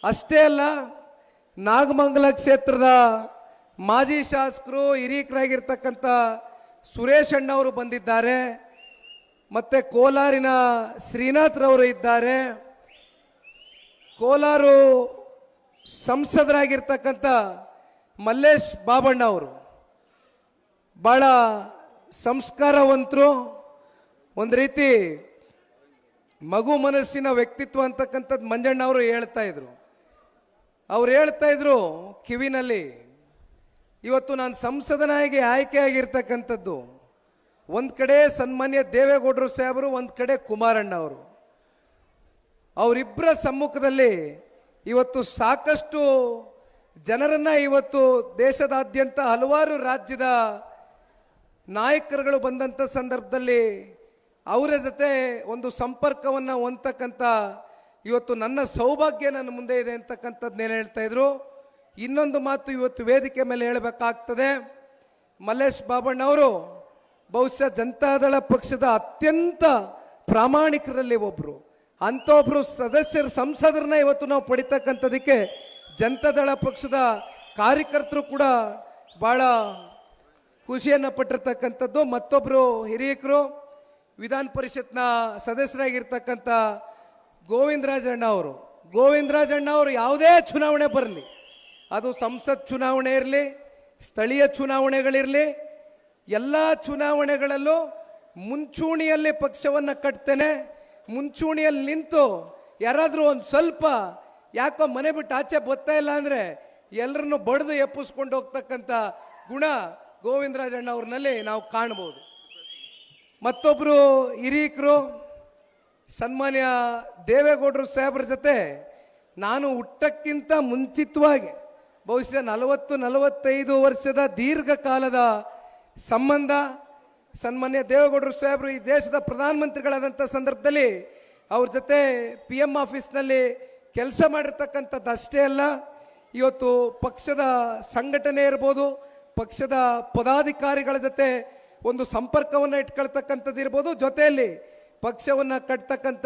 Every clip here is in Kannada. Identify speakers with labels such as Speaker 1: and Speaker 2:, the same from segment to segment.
Speaker 1: ಅಷ್ಟೇ ಅಲ್ಲ, ನಾಗಮಂಗಲ ಕ್ಷೇತ್ರದ ಮಾಜಿ ಶಾಸಕರು ಹಿರೀಕರಾಗಿರ್ತಕ್ಕಂಥ ಸುರೇಶ್ ಅಣ್ಣವರು ಬಂದಿದ್ದಾರೆ. ಮತ್ತೆ ಕೋಲಾರಿನ ಶ್ರೀನಾಥ್ರವರು ಇದ್ದಾರೆ. ಕೋಲಾರು ಸಂಸದರಾಗಿರ್ತಕ್ಕಂಥ ಮಲ್ಲೇಶ್ ಬಾಬಣ್ಣ ಅವರು ಬಹಳ ಸಂಸ್ಕಾರವಂತರು, ಒಂದು ರೀತಿ ಮಗು ಮನಸ್ಸಿನ ವ್ಯಕ್ತಿತ್ವ ಅಂತಕ್ಕಂಥದ್ದು ಮಂಜಣ್ಣ ಅವರು ಹೇಳ್ತಾ ಇದ್ರು. ಅವ್ರು ಹೇಳ್ತಾ ಇದ್ರು ಕಿವಿನಲ್ಲಿ, ಇವತ್ತು ನಾನು ಸಂಸದನಾಗಿ ಆಯ್ಕೆಯಾಗಿರ್ತಕ್ಕಂಥದ್ದು ಒಂದು ಕಡೆ ಸನ್ಮಾನ್ಯ ದೇವೇಗೌಡರು ಸಾಹೇಬರು, ಒಂದು ಕಡೆ ಕುಮಾರಣ್ಣ ಅವರು. ಅವರಿಬ್ಬರ ಸಮ್ಮುಖದಲ್ಲಿ ಇವತ್ತು ಸಾಕಷ್ಟು ಜನರನ್ನ ಇವತ್ತು ದೇಶದಾದ್ಯಂತ ಹಲವಾರು ರಾಜ್ಯದ ನಾಯಕರುಗಳು ಬಂದಂಥ ಸಂದರ್ಭದಲ್ಲಿ ಅವರ ಜೊತೆ ಒಂದು ಸಂಪರ್ಕವನ್ನು ಹೊಂದತಕ್ಕಂಥ ಇವತ್ತು ನನ್ನ ಸೌಭಾಗ್ಯ ನನ್ನ ಮುಂದೆ ಇದೆ ಅಂತಕ್ಕಂಥದ್ದನ್ನೇನು ಹೇಳ್ತಾ ಇದ್ರು. ಇನ್ನೊಂದು ಮಾತು ಇವತ್ತು ವೇದಿಕೆ ಮೇಲೆ ಹೇಳಬೇಕಾಗ್ತದೆ. ಮಲ್ಲೇಶ್ ಬಾಬಣ್ಣ ಅವರು ಬಹುಶಃ ಜನತಾದಳ ಪಕ್ಷದ ಅತ್ಯಂತ ಪ್ರಾಮಾಣಿಕರಲ್ಲಿ ಒಬ್ಬರು. ಅಂಥ ಒಬ್ಬರು ಸದಸ್ಯರು ಸಂಸದರನ್ನ ಇವತ್ತು ನಾವು ಪಡಿತಕ್ಕಂಥದಕ್ಕೆ ಜನತಾದಳ ಪಕ್ಷದ ಕಾರ್ಯಕರ್ತರು ಕೂಡ ಭಾಳ ಖುಷಿಯನ್ನು ಪಟ್ಟಿರ್ತಕ್ಕಂಥದ್ದು. ಮತ್ತೊಬ್ಬರು ಹಿರಿಯಕರು ವಿಧಾನ ಪರಿಷತ್ನ ಸದಸ್ಯರಾಗಿರ್ತಕ್ಕಂಥ ಗೋವಿಂದರಾಜಣ್ಣ ಅವರು. ಗೋವಿಂದರಾಜಣ್ಣ ಅವರು ಯಾವುದೇ ಚುನಾವಣೆ ಬರಲಿ, ಅದು ಸಂಸತ್ ಚುನಾವಣೆ ಇರಲಿ, ಸ್ಥಳೀಯ ಚುನಾವಣೆಗಳಿರಲಿ, ಎಲ್ಲ ಚುನಾವಣೆಗಳಲ್ಲೂ ಮುಂಚೂಣಿಯಲ್ಲಿ ಪಕ್ಷವನ್ನು ಕಟ್ತೇನೆ. ಮುಂಚೂಣಿಯಲ್ಲಿ ನಿಂತು ಯಾರಾದರೂ ಒಂದು ಸ್ವಲ್ಪ ಯಾಕೋ ಮನೆ ಬಿಟ್ಟು ಆಚೆ ಬರ್ತಾ ಇಲ್ಲ ಅಂದರೆ ಎಲ್ಲರನ್ನು ಬಡಿದು ಎಪ್ಪಿಸ್ಕೊಂಡು ಹೋಗ್ತಕ್ಕಂಥ ಗುಣ ಗೋವಿಂದರಾಜಣ್ಣ ಅವ್ರನ್ನಲ್ಲಿ ನಾವು ಕಾಣ್ಬೋದು. ಮತ್ತೊಬ್ಬರು ಹಿರೀಕರು ಸನ್ಮಾನ್ಯ ದೇವೇಗೌಡರು ಸಾಹೇಬ್ರ ಜೊತೆ ನಾನು ಹುಟ್ಟಕ್ಕಿಂತ ಮುಂಚಿತವಾಗಿ ಬಹುಶಃ 40-45 ವರ್ಷದ ದೀರ್ಘಕಾಲದ ಸಂಬಂಧ. ಸನ್ಮಾನ್ಯ ದೇವೇಗೌಡರು ಸಾಹೇಬರು ಈ ದೇಶದ ಪ್ರಧಾನಮಂತ್ರಿಗಳಾದಂಥ ಸಂದರ್ಭದಲ್ಲಿ ಅವ್ರ ಜೊತೆ PM ಆಫೀಸ್ನಲ್ಲಿ ಕೆಲಸ ಮಾಡಿರ್ತಕ್ಕಂಥದ್ದು ಅಷ್ಟೇ ಅಲ್ಲ, ಇವತ್ತು ಪಕ್ಷದ ಸಂಘಟನೆ ಇರ್ಬೋದು, ಪಕ್ಷದ ಪದಾಧಿಕಾರಿಗಳ ಜೊತೆ ಒಂದು ಸಂಪರ್ಕವನ್ನು ಇಟ್ಕೊಳ್ತಕ್ಕಂಥದ್ದು ಇರ್ಬೋದು, ಜೊತೆಯಲ್ಲಿ ಪಕ್ಷವನ್ನು ಕಟ್ತಕ್ಕಂಥ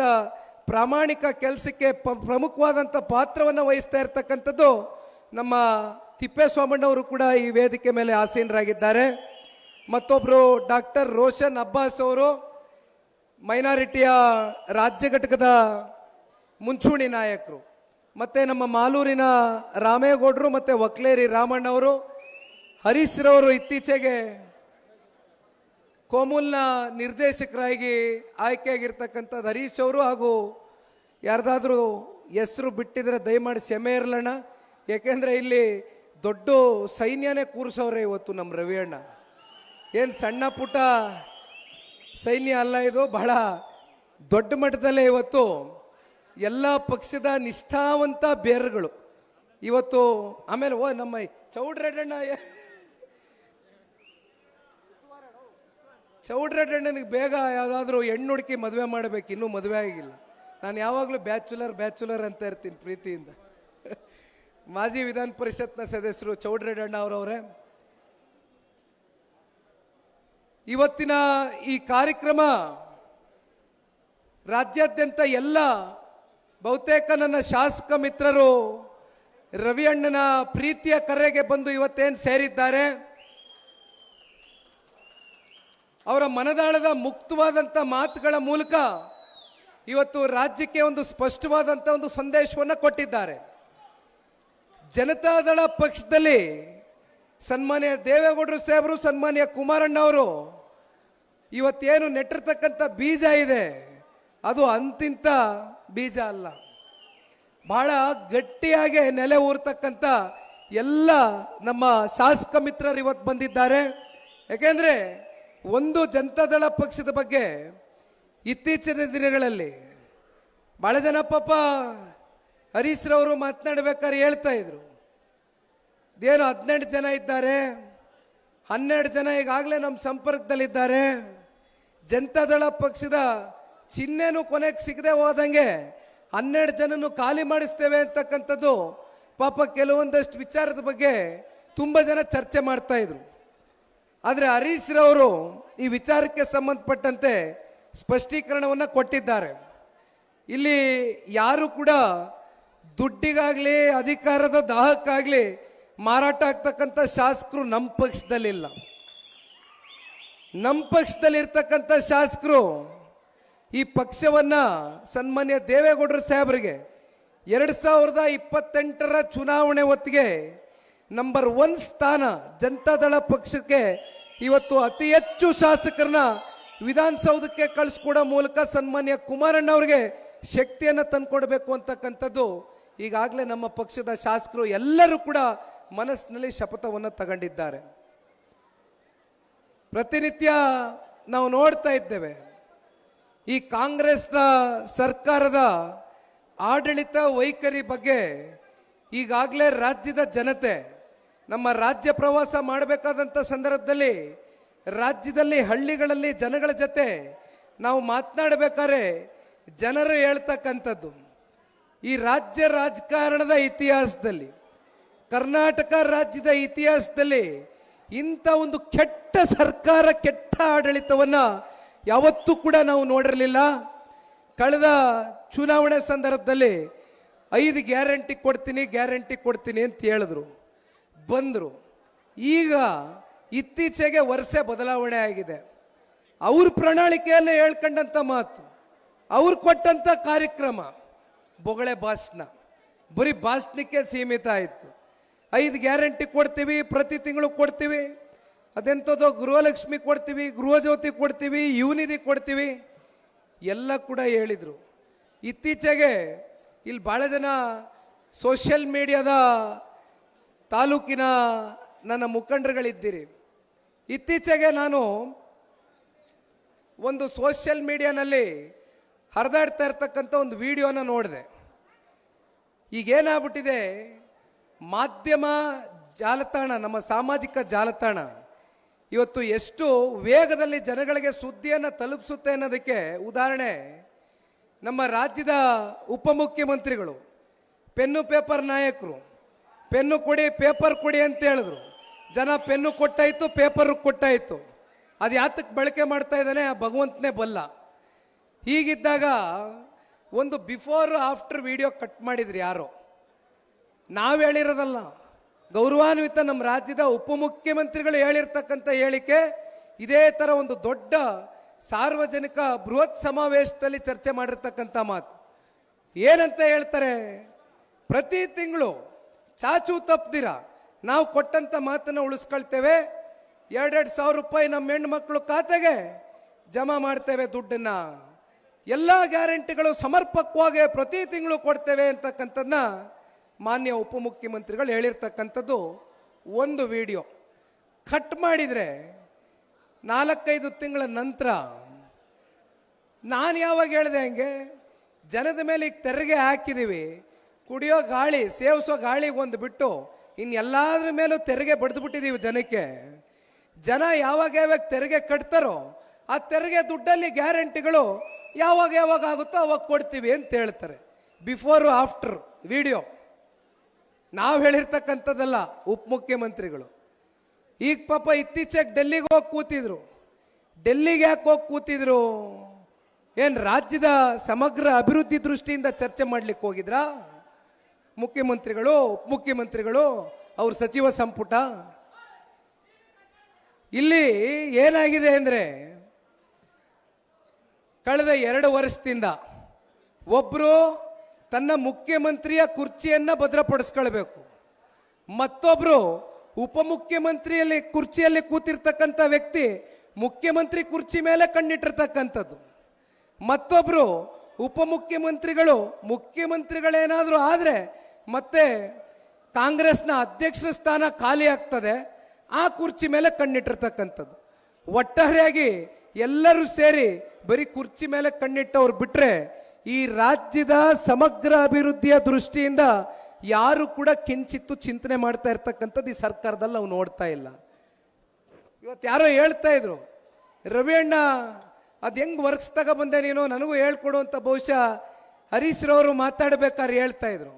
Speaker 1: ಪ್ರಾಮಾಣಿಕ ಕೆಲಸಕ್ಕೆ ಪ್ರಮುಖವಾದಂಥ ಪಾತ್ರವನ್ನು ವಹಿಸ್ತಾ ಇರ್ತಕ್ಕಂಥದ್ದು ನಮ್ಮ ತಿಪ್ಪೇಸ್ವಾಮಣ್ಣವರು ಕೂಡ ಈ ವೇದಿಕೆ ಮೇಲೆ ಆಸೀನರಾಗಿದ್ದಾರೆ. ಮತ್ತೊಬ್ಬರು ಡಾಕ್ಟರ್ ರೋಷನ್ ಅಬ್ಬಾಸ್ ಅವರು ಮೈನಾರಿಟಿಯ ರಾಜ್ಯ ಘಟಕದ ಮುಂಚೂಣಿ ನಾಯಕರು. ಮತ್ತು ನಮ್ಮ ಮಾಲೂರಿನ ರಾಮೇಗೌಡರು ಮತ್ತು ವಕ್ಲೇರಿ ರಾಮಣ್ಣವರು. ಹರೀಶ್ ರವರು ಇತ್ತೀಚೆಗೆ ಕೋಮುಲ್ನ ನಿರ್ದೇಶಕರಾಗಿ ಆಯ್ಕೆಯಾಗಿರ್ತಕ್ಕಂಥದ್ದು ಹರೀಶ್ ಅವರು. ಹಾಗೂ ಯಾರ್ದಾದ್ರೂ ಹೆಸರು ಬಿಟ್ಟಿದ್ರೆ ದಯಮಾಡಿ ಕ್ಷಮೆ ಇರಲಣ್ಣ, ಯಾಕೆಂದರೆ ಇಲ್ಲಿ ದೊಡ್ಡ ಸೈನ್ಯನೇ ಕೂರಿಸೋರೆ ಇವತ್ತು ನಮ್ಮ ರವಿ ಅಣ್ಣ. ಏನು ಸಣ್ಣ ಪುಟ್ಟ ಸೈನ್ಯ ಅಲ್ಲ, ಇದು ಬಹಳ ದೊಡ್ಡ ಮಟ್ಟದಲ್ಲೇ ಇವತ್ತು ಎಲ್ಲ ಪಕ್ಷದ ನಿಷ್ಠಾವಂತ ಬೇರುಗಳು ಇವತ್ತು. ಆಮೇಲೆ ನಮ್ಮ ಚೌಡ್ರೆಡ್ಡಣ್ಣ, ಚೌಡ್ರೆಡ್ಡಣ್ಣನಿಗೆ ಬೇಗ ಯಾವುದಾದ್ರೂ ಹೆಣ್ಣು ಹುಡುಕಿ ಮದುವೆ ಮಾಡಬೇಕು, ಇನ್ನೂ ಮದುವೆ ಆಗಿಲ್ಲ. ನಾನು ಯಾವಾಗಲೂ ಬ್ಯಾಚುಲರ್ ಅಂತ ಇರ್ತೀನಿ ಪ್ರೀತಿಯಿಂದ. ಮಾಜಿ ವಿಧಾನ ಪರಿಷತ್ನ ಸದಸ್ಯರು ಚೌಡ್ರೆಡ್ಡಣ್ಣ ಅವರವರೇ. ಇವತ್ತಿನ ಈ ಕಾರ್ಯಕ್ರಮ ರಾಜ್ಯಾದ್ಯಂತ ಎಲ್ಲ ಬಹುತೇಕ ನನ್ನ ಶಾಸಕ ಮಿತ್ರರು ರವಿ ಅಣ್ಣನ ಪ್ರೀತಿಯ ಕರೆಗೆ ಬಂದು ಇವತ್ತೇನು ಸೇರಿದ್ದಾರೆ, ಅವರ ಮನದಾಳದ ಮುಕ್ತವಾದಂಥ ಮಾತುಗಳ ಮೂಲಕ ಇವತ್ತು ರಾಜ್ಯಕ್ಕೆ ಒಂದು ಸ್ಪಷ್ಟವಾದಂಥ ಒಂದು ಸಂದೇಶವನ್ನು ಕೊಟ್ಟಿದ್ದಾರೆ. ಜನತಾದಳ ಪಕ್ಷದಲ್ಲಿ ಸನ್ಮಾನ್ಯ ದೇವೇಗೌಡರು ಸಾಹೇಬರು, ಸನ್ಮಾನ್ಯ ಕುಮಾರಣ್ಣ ಅವರು ಇವತ್ತೇನು ನೆಟ್ಟಿರ್ತಕ್ಕಂಥ ಬೀಜ ಇದೆ, ಅದು ಅಂತಿಂತ ಬೀಜ ಅಲ್ಲ, ಬಹಳ ಗಟ್ಟಿಯಾಗಿ ನೆಲೆ ಊರ್ತಕ್ಕಂಥ ಎಲ್ಲ ನಮ್ಮ ಶಾಸಕ ಮಿತ್ರರು ಇವತ್ತು ಬಂದಿದ್ದಾರೆ. ಯಾಕೆಂದರೆ ಒಂದು ಜನತಾದಳ ಪಕ್ಷದ ಬಗ್ಗೆ ಇತ್ತೀಚಿನ ದಿನಗಳಲ್ಲಿ ಭಾಳ ಜನ ಪಾಪ ಹರೀಶ್ ರವರು ಮಾತನಾಡಬೇಕಾದ್ರೆ ಹೇಳ್ತಾ ಇದ್ರು, ಏನು 18 ಜನ ಇದ್ದಾರೆ, 12 ಜನ ಈಗಾಗಲೇ ನಮ್ಮ ಸಂಪರ್ಕದಲ್ಲಿದ್ದಾರೆ, ಜನತಾದಳ ಪಕ್ಷದ ಚಿಹ್ನೆನೂ ಕೊನೆಗೆ ಸಿಗದೆ ಹೋದಂಗೆ 12 ಜನನು ಖಾಲಿ ಮಾಡಿಸ್ತೇವೆ ಅಂತಕ್ಕಂಥದ್ದು ಪಾಪ ಕೆಲವೊಂದಷ್ಟು ವಿಚಾರದ ಬಗ್ಗೆ ತುಂಬ ಜನ ಚರ್ಚೆ ಮಾಡ್ತಾ ಇದ್ರು. ಆದರೆ ಹರೀಶ್ ರವರು ಈ ವಿಚಾರಕ್ಕೆ ಸಂಬಂಧಪಟ್ಟಂತೆ ಸ್ಪಷ್ಟೀಕರಣವನ್ನು ಕೊಟ್ಟಿದ್ದಾರೆ. ಇಲ್ಲಿ ಯಾರು ಕೂಡ ದುಡ್ಡಿಗಾಗ್ಲಿ ಅಧಿಕಾರದ ದಾಹಕ್ಕಾಗ್ಲಿ ಮಾರಾಟ ಆಗ್ತಕ್ಕಂಥ ಶಾಸಕರು ನಮ್ಮ ಪಕ್ಷದಲ್ಲಿಲ್ಲ. ನಮ್ಮ ಪಕ್ಷದಲ್ಲಿರ್ತಕ್ಕಂಥ ಶಾಸಕರು ಈ ಪಕ್ಷವನ್ನ ಸನ್ಮಾನ್ಯ ದೇವೇಗೌಡರು ಸಾಹೇಬರಿಗೆ 2028ರ ಚುನಾವಣೆ ಹೊತ್ತಿಗೆ ನಂಬರ್ 1 ಸ್ಥಾನ ಜನತಾದಳ ಪಕ್ಷಕ್ಕೆ ಇವತ್ತು ಅತಿ ಹೆಚ್ಚು ಶಾಸಕರನ್ನ ವಿಧಾನಸೌಧಕ್ಕೆ ಕಳಿಸ್ಕೊಡೋ ಮೂಲಕ ಸನ್ಮಾನ್ಯ ಕುಮಾರಣ್ಣ ಅವರಿಗೆ ಶಕ್ತಿಯನ್ನು ತಂದುಕೊಡ್ಬೇಕು ಅಂತಕ್ಕಂಥದ್ದು ಈಗಾಗಲೇ ನಮ್ಮ ಪಕ್ಷದ ಶಾಸಕರು ಎಲ್ಲರೂ ಕೂಡ ಮನಸ್ಸಿನಲ್ಲಿ ಶಪಥವನ್ನು ತಗೊಂಡಿದ್ದಾರೆ. ಪ್ರತಿನಿತ್ಯ ನಾವು ನೋಡ್ತಾ ಇದ್ದೇವೆ ಈ ಕಾಂಗ್ರೆಸ್ನ ಸರ್ಕಾರದ ಆಡಳಿತ ವೈಖರಿ ಬಗ್ಗೆ ಈಗಾಗಲೇ ರಾಜ್ಯದ ಜನತೆ ನಮ್ಮ ರಾಜ್ಯ ಪ್ರವಾಸ ಮಾಡಬೇಕಾದಂಥ ಸಂದರ್ಭದಲ್ಲಿ ರಾಜ್ಯದಲ್ಲಿ ಹಳ್ಳಿಗಳಲ್ಲಿ ಜನಗಳ ಜೊತೆ ನಾವು ಮಾತನಾಡಬೇಕಾದ್ರೆ ಜನರು ಹೇಳ್ತಕ್ಕಂಥದ್ದು ಈ ರಾಜ್ಯ ರಾಜಕಾರಣದ ಇತಿಹಾಸದಲ್ಲಿ ಕರ್ನಾಟಕ ರಾಜ್ಯದ ಇತಿಹಾಸದಲ್ಲಿ ಇಂಥ ಒಂದು ಕೆಟ್ಟ ಸರ್ಕಾರ ಕೆಟ್ಟ ಆಡಳಿತವನ್ನು ಯಾವತ್ತೂ ಕೂಡ ನಾವು ನೋಡಿರಲಿಲ್ಲ. ಕಳೆದ ಚುನಾವಣೆ ಸಂದರ್ಭದಲ್ಲಿ 5 ಗ್ಯಾರಂಟಿ ಕೊಡ್ತೀನಿ ಅಂತ ಹೇಳಿದ್ರು, ಬಂದರು. ಈಗ ಇತ್ತೀಚೆಗೆ ವರ್ಷ ಬದಲಾವಣೆ ಆಗಿದೆ. ಅವ್ರ ಪ್ರಣಾಳಿಕೆಯಲ್ಲೇ ಹೇಳ್ಕೊಂಡಂಥ ಮಾತು, ಅವ್ರು ಕೊಟ್ಟಂಥ ಕಾರ್ಯಕ್ರಮ ಬೊಗಳೆ ಭಾಷಣ, ಬರೀ ಭಾಷಣಕ್ಕೆ ಸೀಮಿತ ಆಯಿತು. 5 ಗ್ಯಾರಂಟಿ ಕೊಡ್ತೀವಿ, ಪ್ರತಿ ತಿಂಗಳು ಕೊಡ್ತೀವಿ, ಅದೆಂಥದ್ದೋ ಗೃಹಲಕ್ಷ್ಮಿ ಕೊಡ್ತೀವಿ, ಗೃಹಜ್ಯೋತಿ ಕೊಡ್ತೀವಿ, ಯುವನಿಧಿ ಕೊಡ್ತೀವಿ ಎಲ್ಲ ಕೂಡ ಹೇಳಿದರು. ಇತ್ತೀಚೆಗೆ ಇಲ್ಲಿ ಭಾಳ ಜನ ಸೋಷಿಯಲ್ ಮೀಡಿಯಾದ ತಾಲೂಕಿನ ನನ್ನ ಮುಖಂಡರುಗಳಿದ್ದೀರಿ. ಇತ್ತೀಚೆಗೆ ನಾನು ಒಂದು ಸೋಷಿಯಲ್ ಮೀಡಿಯಾನಲ್ಲಿ ಹರಿದಾಡ್ತಾ ಇರ್ತಕ್ಕಂಥ ಒಂದು ವಿಡಿಯೋನ ನೋಡಿದೆ. ಈಗೇನಾಗ್ಬಿಟ್ಟಿದೆ, ಮಾಧ್ಯಮ ಜಾಲತಾಣ, ನಮ್ಮ ಸಾಮಾಜಿಕ ಜಾಲತಾಣ ಇವತ್ತು ಎಷ್ಟು ವೇಗದಲ್ಲಿ ಜನಗಳಿಗೆ ಸುದ್ದಿಯನ್ನು ತಲುಪಿಸುತ್ತೆ ಅನ್ನೋದಕ್ಕೆ ಉದಾಹರಣೆ ನಮ್ಮ ರಾಜ್ಯದ ಉಪಮುಖ್ಯಮಂತ್ರಿಗಳು ಪೆನ್ನು ಪೇಪರ್ ನಾಯಕರು. ಪೆನ್ನು ಕೊಡಿ ಪೇಪರ್ ಕೊಡಿ ಅಂತ ಹೇಳಿದ್ರು, ಜನ ಪೆನ್ನು ಕೊಟ್ಟಾಯಿತು, ಪೇಪರು ಕೊಟ್ಟಾಯಿತು. ಅದು ಯಾತಕ್ಕೆ ಬಳಕೆ ಮಾಡ್ತಾ ಇದ್ದಾನೆ ಆ ಭಗವಂತನೇ ಬಲ್ಲ. ಹೀಗಿದ್ದಾಗ ಒಂದು ಬಿಫೋರ್ ಆಫ್ಟರ್ ವಿಡಿಯೋ ಕಟ್ ಮಾಡಿದ್ರಿ ಯಾರೋ, ನಾವು ಹೇಳಿರೋದಲ್ಲ, ಗೌರವಾನ್ವಿತ ನಮ್ಮ ರಾಜ್ಯದ ಉಪಮುಖ್ಯಮಂತ್ರಿಗಳು ಹೇಳಿರ್ತಕ್ಕಂಥ ಹೇಳಿಕೆ. ಇದೇ ಥರ ಒಂದು ದೊಡ್ಡ ಸಾರ್ವಜನಿಕ ಬೃಹತ್ ಸಮಾವೇಶದಲ್ಲಿ ಚರ್ಚೆ ಮಾಡಿರ್ತಕ್ಕಂಥ ಮಾತು ಏನಂತ ಹೇಳ್ತಾರೆ, ಪ್ರತಿ ತಿಂಗಳು ಚಾಚು ತಪ್ಪದಿರ ನಾವು ಕೊಟ್ಟಂಥ ಮಾತನ್ನು ಉಳಿಸ್ಕೊಳ್ತೇವೆ, 2,000 ರೂಪಾಯಿ ನಮ್ಮ ಹೆಣ್ಮಕ್ಳು ಖಾತೆಗೆ ಜಮಾ ಮಾಡ್ತೇವೆ, ದುಡ್ಡನ್ನ ಎಲ್ಲ ಗ್ಯಾರಂಟಿಗಳು ಸಮರ್ಪಕವಾಗಿ ಪ್ರತಿ ತಿಂಗಳು ಕೊಡ್ತೇವೆ ಅಂತಕ್ಕಂಥದ್ದನ್ನ ಮಾನ್ಯ ಉಪಮುಖ್ಯಮಂತ್ರಿಗಳು ಹೇಳಿರ್ತಕ್ಕಂಥದ್ದು ಒಂದು ವಿಡಿಯೋ. ಕಟ್ ಮಾಡಿದರೆ 4-5 ತಿಂಗಳ ನಂತರ ನಾನು ಯಾವಾಗ ಹೇಳಿದೆ ಹಂಗೆ ಜನದ ಮೇಲೆ ಈಗ ತೆರಿಗೆ ಹಾಕಿದ್ದೀವಿ, ಕುಡಿಯೋ ಗಾಳಿ ಸೇವಿಸೋ ಗಾಳಿಗೆ ಒಂದು ಬಿಟ್ಟು ಇನ್ನೆಲ್ಲದ್ರ ಮೇಲೂ ತೆರಿಗೆ ಬಡ್ದುಬಿಟ್ಟಿದ್ದೀವಿ ಜನಕ್ಕೆ. ಜನ ಯಾವಾಗ ತೆರಿಗೆ ಕಟ್ತಾರೋ ಆ ತೆರಿಗೆ ದುಡ್ಡಲ್ಲಿ ಗ್ಯಾರಂಟಿಗಳು ಯಾವಾಗ ಆಗುತ್ತೋ ಅವಾಗ ಕೊಡ್ತೀವಿ ಅಂತ ಹೇಳ್ತಾರೆ. ಬಿಫೋರ್ ಆಫ್ಟರ್ ವಿಡಿಯೋ ನಾವು ಹೇಳಿರ್ತಕ್ಕಂಥದ್ದಲ್ಲ, ಉಪಮುಖ್ಯಮಂತ್ರಿಗಳು. ಈಗ ಪಾಪ ಇತ್ತೀಚೆಗೆ ಡೆಲ್ಲಿಗೆ ಹೋಗಿ ಕೂತಿದ್ರು. ಡೆಲ್ಲಿಗೆ ಯಾಕೆ ಹೋಗಿ ಕೂತಿದ್ರು? ಏನು ರಾಜ್ಯದ ಸಮಗ್ರ ಅಭಿವೃದ್ಧಿ ದೃಷ್ಟಿಯಿಂದ ಚರ್ಚೆ ಮಾಡ್ಲಿಕ್ಕೆ ಹೋಗಿದ್ರಾ ಮುಖ್ಯಮಂತ್ರಿಗಳು, ಉಪಮುಖ್ಯಮಂತ್ರಿಗಳು, ಅವ್ರ ಸಚಿವ ಸಂಪುಟ? ಇಲ್ಲಿ ಏನಾಗಿದೆ ಅಂದರೆ ಕಳೆದ 2 ವರ್ಷದಿಂದ ಒಬ್ಬರು ತನ್ನ ಮುಖ್ಯಮಂತ್ರಿಯ ಕುರ್ಚಿಯನ್ನ ಭದ್ರಪಡಿಸ್ಕೊಳ್ಬೇಕು, ಮತ್ತೊಬ್ರು ಉಪಮುಖ್ಯಮಂತ್ರಿಯಲ್ಲಿ ಕುರ್ಚಿಯಲ್ಲಿ ಕೂತಿರ್ತಕ್ಕಂಥ ವ್ಯಕ್ತಿ ಮುಖ್ಯಮಂತ್ರಿ ಕುರ್ಚಿ ಮೇಲೆ ಕಣ್ಣಿಟ್ಟಿರ್ತಕ್ಕಂಥದ್ದು, ಮತ್ತೊಬ್ರು ಉಪಮುಖ್ಯಮಂತ್ರಿಗಳು ಮುಖ್ಯಮಂತ್ರಿಗಳೇನಾದರೂ ಆದರೆ ಮತ್ತೆ ಕಾಂಗ್ರೆಸ್ನ ಅಧ್ಯಕ್ಷ ಸ್ಥಾನ ಖಾಲಿ ಆಗ್ತದೆ, ಆ ಕುರ್ಚಿ ಮೇಲೆ ಕಣ್ಣಿಟ್ಟಿರ್ತಕ್ಕಂಥದ್ದು. ಒಟ್ಟಾರೆಯಾಗಿ ಎಲ್ಲರೂ ಸೇರಿ ಬರೀ ಕುರ್ಚಿ ಮೇಲೆ ಕಣ್ಣಿಟ್ಟವ್ರು ಬಿಟ್ರೆ ಈ ರಾಜ್ಯದ ಸಮಗ್ರ ಅಭಿವೃದ್ಧಿಯ ದೃಷ್ಟಿಯಿಂದ ಯಾರು ಕೂಡ ಕಿಂಚಿತ್ತು ಚಿಂತನೆ ಮಾಡ್ತಾ ಇರ್ತಕ್ಕಂಥದ್ದು ಈ ಸರ್ಕಾರದಲ್ಲಿ ನಾವು ನೋಡ್ತಾ ಇಲ್ಲ. ಇವತ್ತು ಯಾರೋ ಹೇಳ್ತಾ ಇದ್ರು, ರವಿ ಅಣ್ಣ ಅದು ಹೆಂಗ್ ವರ್ಕ್ಸ್ ತಗೊಬಂದೆ ನೀನು ನನಗೂ ಹೇಳ್ಕೊಡು ಅಂತ ಬಹುಶಃ ಹರೀಶ್ ರವರು ಮಾತಾಡ್ಬೇಕಾದ್ರೆ ಹೇಳ್ತಾ ಇದ್ರು.